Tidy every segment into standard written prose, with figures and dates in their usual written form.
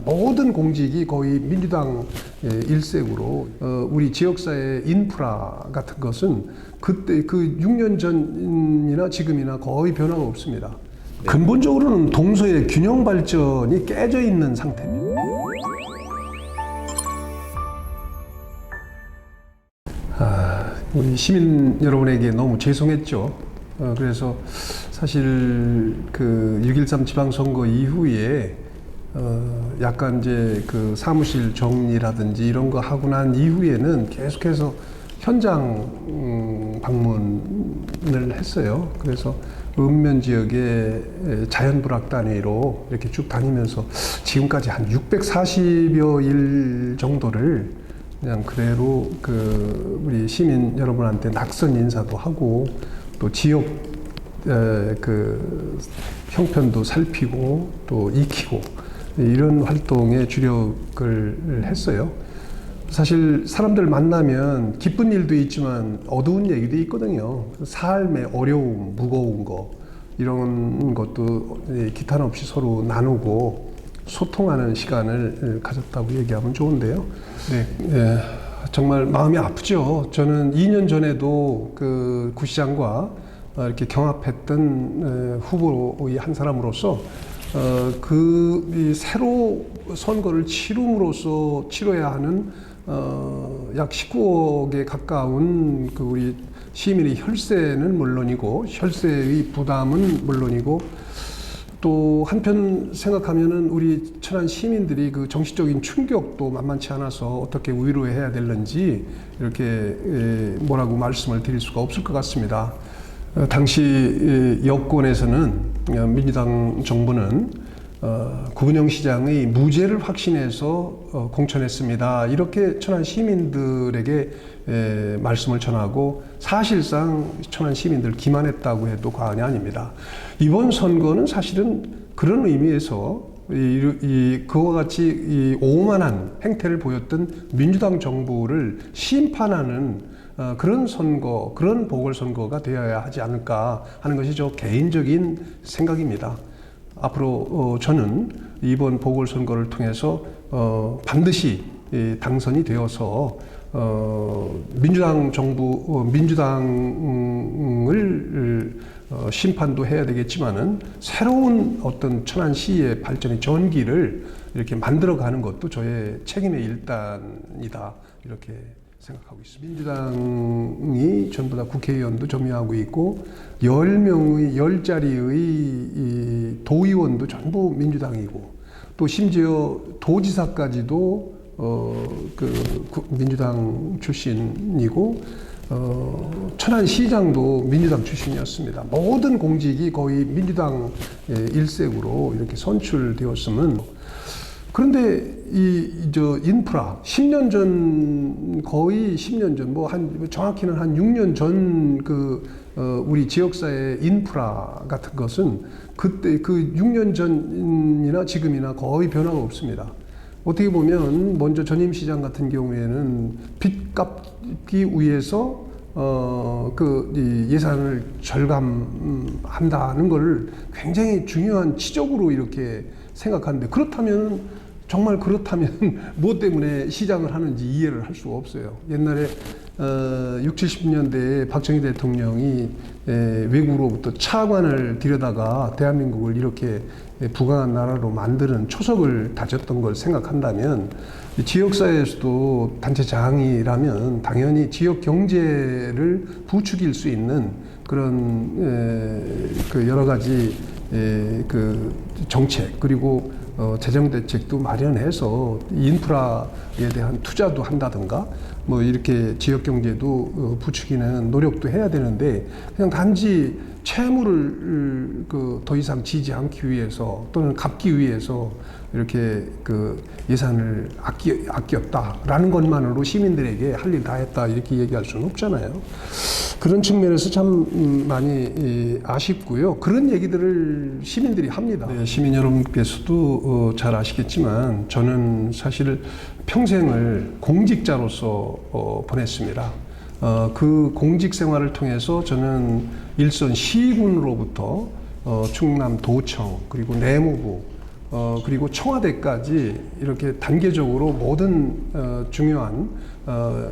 모든 공직이 거의 민주당 일색으로 우리 지역사회 인프라 같은 것은 그때 그 6년 전이나 지금이나 거의 변화가 없습니다. 근본적으로는 동서의 균형 발전이 깨져 있는 상태입니다. 우리 시민 여러분에게 너무 죄송했죠. 그래서 사실 그 6.13 지방선거 이후에 약간 이제 그 사무실 정리라든지 이런 거 하고 난 이후에는 계속해서 현장 방문을 했어요. 그래서 읍면 지역에 자연불학 단위로 이렇게 쭉 다니면서 지금까지 한 640여 일 정도를 그냥 그대로 그 우리 시민 여러분한테 낙선 인사도 하고 또 지역 그 형편도 살피고 또 익히고 이런 활동에 주력을 했어요. 사실 사람들 만나면 기쁜 일도 있지만 어두운 얘기도 있거든요. 삶의 어려움, 무거운 거 이런 것도 기탄 없이 서로 나누고 소통하는 시간을 가졌다고 얘기하면 좋은데요. 네, 정말 마음이 아프죠. 저는 2년 전에도 그 구시장과 이렇게 경합했던 후보의 한 사람으로서 그 새로 선거를 치러야 하는 약 19억에 가까운 그 우리 시민의 혈세는 물론이고 혈세의 부담은 물론이고 또 한편 생각하면은 우리 천안 시민들이 그 정신적인 충격도 만만치 않아서 어떻게 위로해야 될는지 이렇게 뭐라고 말씀을 드릴 수가 없을 것 같습니다. 당시 여권에서는 민주당 정부는 구은영 시장의 무죄를 확신해서 공천했습니다. 이렇게 천안 시민들에게 말씀을 전하고 사실상 천안 시민들 기만했다고 해도 과언이 아닙니다. 이번 선거는 사실은 그런 의미에서 그와 같이 이 오만한 행태를 보였던 민주당 정부를 심판하는 그런 선거, 그런 보궐선거가 되어야 하지 않을까 하는 것이 저 개인적인 생각입니다. 앞으로 저는 이번 보궐선거를 통해서 반드시 당선이 되어서 민주당 정부, 민주당을 심판도 해야 되겠지만은 새로운 어떤 천안시의 발전의 전기를 이렇게 만들어가는 것도 저의 책임의 일단이다 이렇게 생각하고 있습니다. 민주당이 전부 다 국회의원도 점유하고 있고 10자리의 도의원도 전부 민주당이고 또 심지어 도지사까지도 민주당 출신이고 천안시장도 민주당 출신이었습니다. 모든 공직이 거의 민주당 일색으로 이렇게 선출되었으면 그런데 인프라 10년 전 거의 10년 전 정확히는 한 6년 전 우리 지역사회 인프라 같은 것은 그때 그 6년 전이나 지금이나 거의 변화가 없습니다. 어떻게 보면 먼저 전임 시장 같은 경우에는 빚 갚기 위해서 예산을 절감한다는 것을 굉장히 중요한 지적으로 이렇게 생각하는데 정말 그렇다면 무엇 때문에 시장을 하는지 이해를 할 수가 없어요. 옛날에 60, 70년대에 박정희 대통령이 외국으로부터 차관을 들여다가 대한민국을 이렇게 부강한 나라로 만드는 초석을 다졌던 걸 생각한다면 지역사회에서도 단체장이라면 당연히 지역 경제를 부추길 수 있는 그런 여러 가지 정책 그리고 재정 대책도 마련해서 인프라에 대한 투자도 한다든가 이렇게 지역 경제도 부추기는 노력도 해야 되는데 그냥 단지 채무를 더 이상 지지 않기 위해서 또는 갚기 위해서 이렇게 예산을 아꼈다라는 것만으로 시민들에게 할 일 다 했다 이렇게 얘기할 수는 없잖아요. 그런 측면에서 참 많이 아쉽고요. 그런 얘기들을 시민들이 합니다. 네, 시민 여러분께서도 잘 아시겠지만 저는 사실 평생을 공직자로서 보냈습니다. 그 공직 생활을 통해서 저는 일선 시군으로부터 충남 도청 그리고 내무부 그리고 청와대까지 이렇게 단계적으로 모든 중요한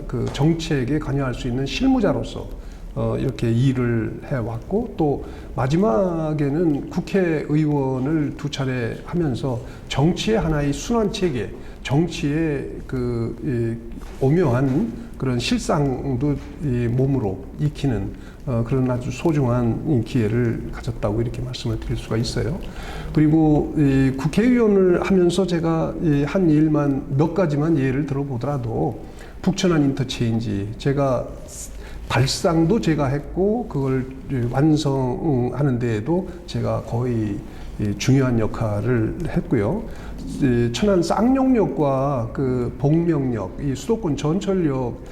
그 정책에 관여할 수 있는 실무자로서 이렇게 일을 해왔고, 또 마지막에는 국회의원을 2차례 하면서 정치의 하나의 순환 체계, 정치의 그 오묘한 그런 실상도 이 몸으로 익히는 그런 아주 소중한 기회를 가졌다고 이렇게 말씀을 드릴 수가 있어요. 그리고 이 국회의원을 하면서 제가 한 일만 몇 가지만 예를 들어보더라도, 북천안 인터체인지 제가 발상도 제가 했고 그걸 완성하는 데에도 제가 거의 중요한 역할을 했고요. 천안 쌍용역과 그 복명역, 이 수도권 전철역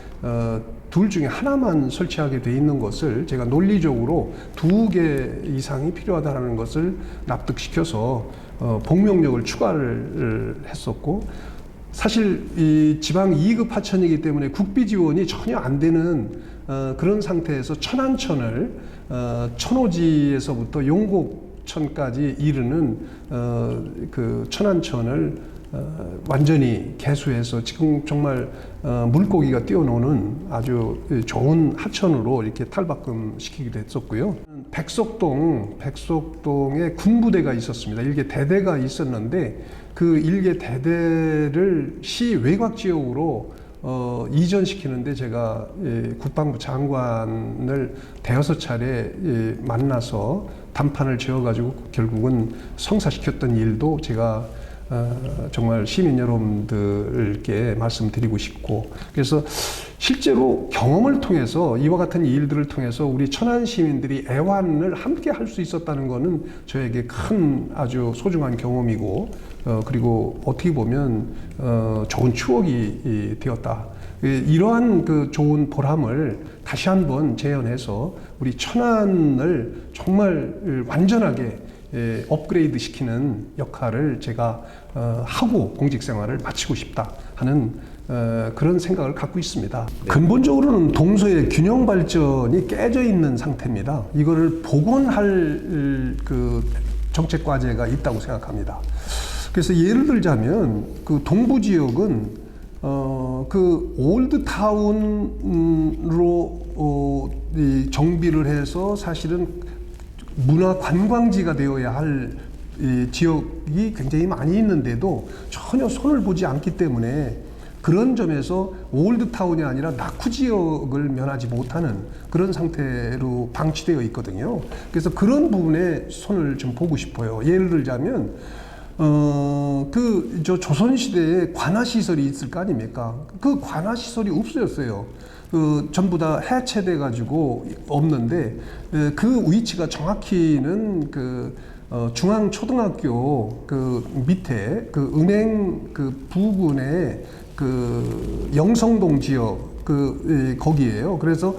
둘 중에 하나만 설치하게 돼 있는 것을 제가 논리적으로 2개 이상이 필요하다는 것을 납득시켜서 복명역을 추가를 했었고, 사실 이 지방 2급 하천이기 때문에 국비 지원이 전혀 안 되는 그런 상태에서 천안천을 천호지에서부터 용곡천까지 이르는 그 천안천을 완전히 개수해서 지금 정말 물고기가 뛰어노는 아주 좋은 하천으로 이렇게 탈바꿈시키기도 했었고요. 백석동에 군부대가 있었습니다. 일개 대대가 있었는데 그 일개 대대를 시 외곽 지역으로 이전시키는데 제가 국방부 장관을 대여섯 차례 만나서 담판을 지어가지고 결국은 성사시켰던 일도 제가 정말 시민 여러분들께 말씀드리고 싶고, 그래서 실제로 경험을 통해서 이와 같은 일들을 통해서 우리 천안 시민들이 애완을 함께 할 수 있었다는 것은 저에게 큰 아주 소중한 경험이고, 그리고 어떻게 보면 좋은 추억이 되었다. 이러한 그 좋은 보람을 다시 한번 재현해서 우리 천안을 정말 완전하게 업그레이드 시키는 역할을 제가 하고 공직 생활을 마치고 싶다 하는 그런 생각을 갖고 있습니다. 네. 근본적으로는 동서의 균형 발전이 깨져 있는 상태입니다. 이거를 복원할 그 정책 과제가 있다고 생각합니다. 그래서 예를 들자면 그 동부 지역은 그 올드타운으로 정비를 해서 사실은 문화 관광지가 되어야 할 지역이 굉장히 많이 있는데도 전혀 손을 보지 않기 때문에 그런 점에서 올드타운이 아니라 낙후 지역을 면하지 못하는 그런 상태로 방치되어 있거든요. 그래서 그런 부분에 손을 좀 보고 싶어요. 예를 들자면 저 조선시대에 관아시설이 있을 거 아닙니까? 그 관아시설이 없어졌어요. 전부 다 해체돼 가지고 없는데, 그 위치가 정확히는 중앙초등학교 그 밑에 그 은행 그 부근에 그 영성동 지역 거기에요. 그래서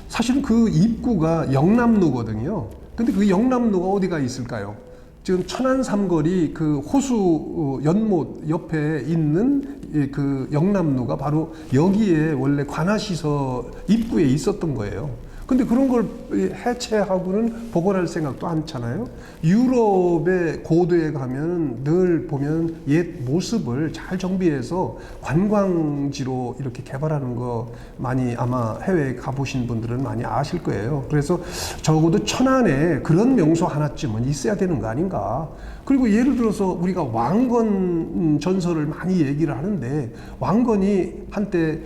사실은 그 입구가 영남로거든요. 근데 그 영남로가 어디가 있을까요? 지금 천안 삼거리 그 호수 연못 옆에 있는 그 영남로가 바로 여기에 원래 관아시설 입구에 있었던 거예요. 근데 그런 걸 해체하고는 복원할 생각도 않잖아요. 유럽의 고도에 가면 늘 보면 옛 모습을 잘 정비해서 관광지로 이렇게 개발하는 거 많이 아마 해외에 가보신 분들은 많이 아실 거예요. 그래서 적어도 천안에 그런 명소 하나쯤은 있어야 되는 거 아닌가. 그리고 예를 들어서 우리가 왕건 전설을 많이 얘기를 하는데, 왕건이 한때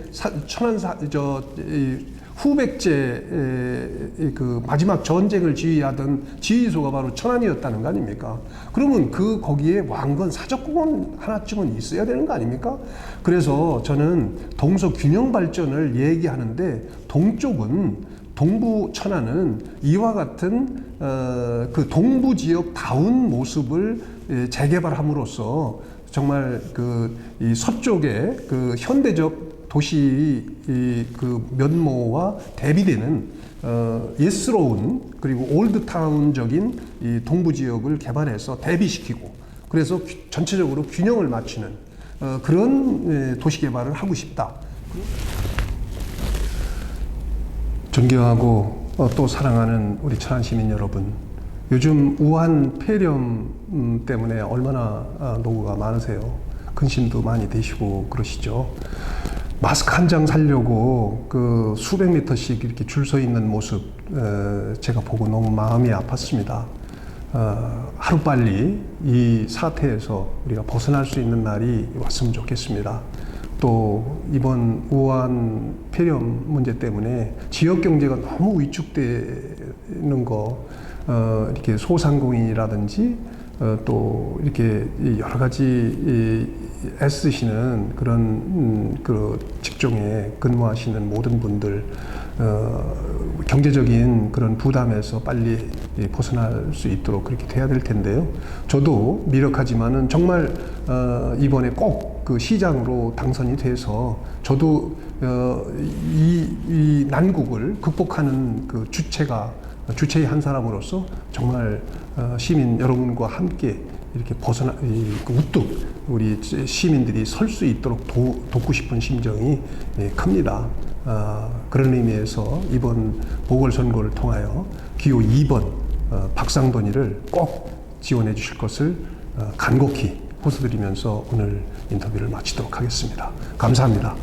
천안 후백제 그 마지막 전쟁을 지휘하던 지휘소가 바로 천안이었다는 거 아닙니까? 그러면 거기에 왕건 사적공원 하나쯤은 있어야 되는 거 아닙니까? 그래서 저는 동서 균형 발전을 얘기하는데, 동부 천안은 이와 같은 그 동부 지역 다운 모습을 재개발함으로써 정말 이 서쪽의 그 현대적 도시 그 면모와 대비되는 옛스러운 그리고 올드타운적인 이 동부 지역을 개발해서 대비시키고, 그래서 전체적으로 균형을 맞추는 그런 도시 개발을 하고 싶다. 존경하고 또 사랑하는 우리 천안 시민 여러분, 요즘 우한 폐렴 때문에 얼마나 노고가 많으세요. 근심도 많이 되시고 그러시죠. 마스크 한 장 사려고 그 수백 미터씩 이렇게 줄 서 있는 모습 제가 보고 너무 마음이 아팠습니다. 하루빨리 이 사태에서 우리가 벗어날 수 있는 날이 왔으면 좋겠습니다. 또 이번 우한 폐렴 문제 때문에 지역 경제가 너무 위축되는 거, 이렇게 소상공인이라든지 또 이렇게 여러 가지 애쓰시는 그런 그 직종에 근무하시는 모든 분들 경제적인 그런 부담에서 빨리 벗어날 수 있도록 그렇게 돼야 될 텐데요. 저도 미력하지만은 정말 이번에 꼭 그 시장으로 당선이 돼서 저도 이 난국을 극복하는 그 주체의 한 사람으로서 정말 시민 여러분과 함께 이렇게 우뚝 우리 시민들이 설 수 있도록 돕고 싶은 심정이 큽니다. 그런 의미에서 이번 보궐선거를 통하여 기호 2번 박상돈이를 꼭 지원해 주실 것을 간곡히 호소드리면서 오늘 인터뷰를 마치도록 하겠습니다. 감사합니다.